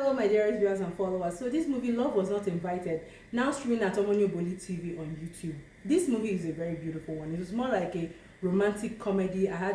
Hello, my dearest viewers and followers. So this movie, Love Was Not Invited, now streaming at Omonioboli TV on YouTube. This movie is a very beautiful one. It was more like a romantic comedy. I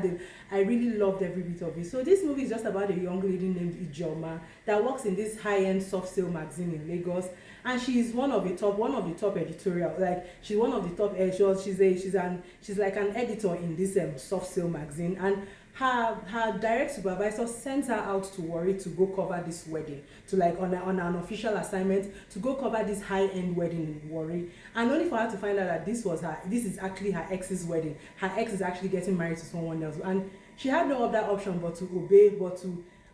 really loved every bit of it. So this movie is just about a young lady named Ijoma that works in this high-end soft sale magazine in Lagos, and she's one of the top editorial. Like she's one of the top. She's like an editor in this soft sale magazine, and her direct supervisor sent her out to Warri to go cover this wedding, to like on an official assignment to go cover this high-end wedding in Warri, and only for her to find out that this is actually her ex's wedding. Her ex is actually getting married to someone else, and she had no other option but to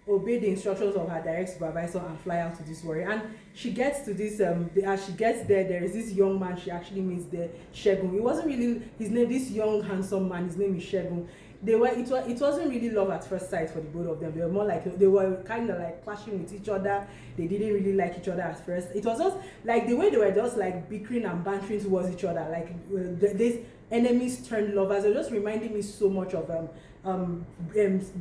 obey the instructions of her direct supervisor and fly out to this Warri. And she gets to this as she gets there is this young man she actually meets there, Shegun. It wasn't really his name. This young handsome man, his name is Shegun. It wasn't really love at first sight for the both of them. They were more like they were kind of like clashing with each other. They didn't really like each other at first. It was just like the way they were just like bickering and bantering towards each other, like these enemies turned lovers. It was just reminding me so much of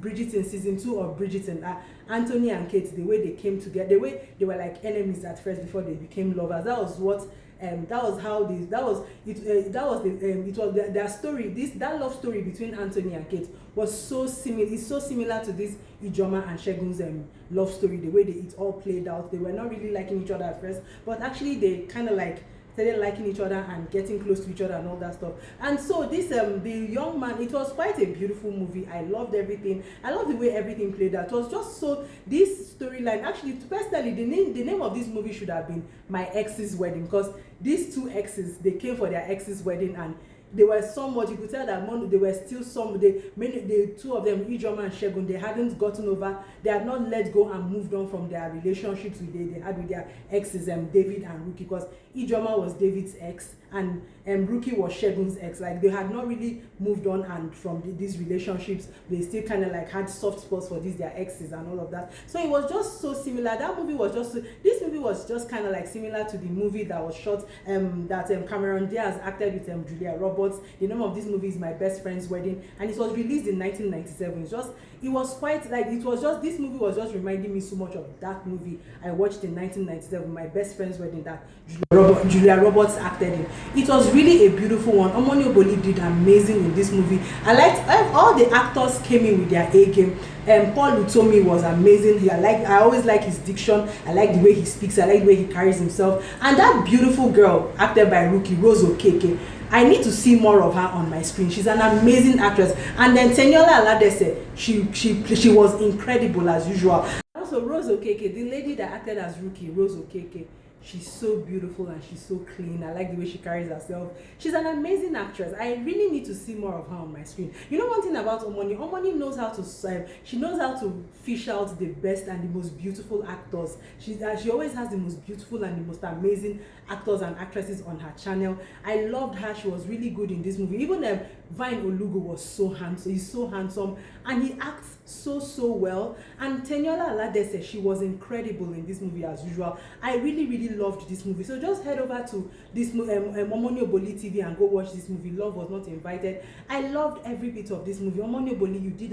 Bridget in season 2 of Bridget and Anthony and Kate. The way they came together, the way they were like enemies at first before they became lovers. That was what that was how this that was it that was the it was their story. That love story between Anthony and Kate was so similar. It's so similar to this Ijoma and Shegun's love story. The way it all played out, they were not really liking each other at first, but actually they kind of like started liking each other and getting close to each other and all that stuff. And so this the young man, it was quite a beautiful movie. I loved everything. I loved the way everything played out. It was just so, this storyline, actually personally, the name of this movie should have been My Ex's Wedding, because these two exes, they came for their ex's wedding, and they were somewhat, you could tell that they were still the two of them, Ijoma and Shegun, they hadn't gotten over, they had not let go and moved on from their relationships they had with their exes, David and Ruki, because Ijoma was David's ex and Ruki was Shegun's ex. Like they had not really moved on, and from these relationships they still kind of like had soft spots for their exes and all of that. So it was just so similar. This movie was just kind of like similar to the movie that was shot that Cameron Diaz acted with Julia Roberts. The name of this movie is My Best Friend's Wedding, and it was released in 1997. This movie was just reminding me so much of that movie I watched in 1997, My Best Friend's Wedding, that Julia Roberts acted in. It was really a beautiful one. Omonioboli did amazing in this movie. I liked all the actors came in with their A game. Paul Utomi was amazing. I always like his diction. I like the way he speaks. I like the way he carries himself. And that beautiful girl acted by Ruki, Rose Okeke, I need to see more of her on my screen. She's an amazing actress. And then Teniola Aladese, she was incredible as usual. Also Rose Okeke, the lady that acted as Ruki, Rose Okeke, she's so beautiful and she's so clean. I like the way she carries herself. She's an amazing actress. I really need to see more of her on my screen. You know one thing about Omoni knows how to she knows how to fish out the best and the most beautiful actors. She always has the most beautiful and the most amazing actors and actresses on her channel. I loved her. She was really good in this movie. Even Vine Olugo was so handsome. He's so handsome and he acts so well. And Teniola Aladese, she was incredible in this movie as usual. I really loved this movie. So just head over to this Omonioboli TV and go watch this movie. Love Was Not Invited. I loved every bit of this movie. Omonioboli, you did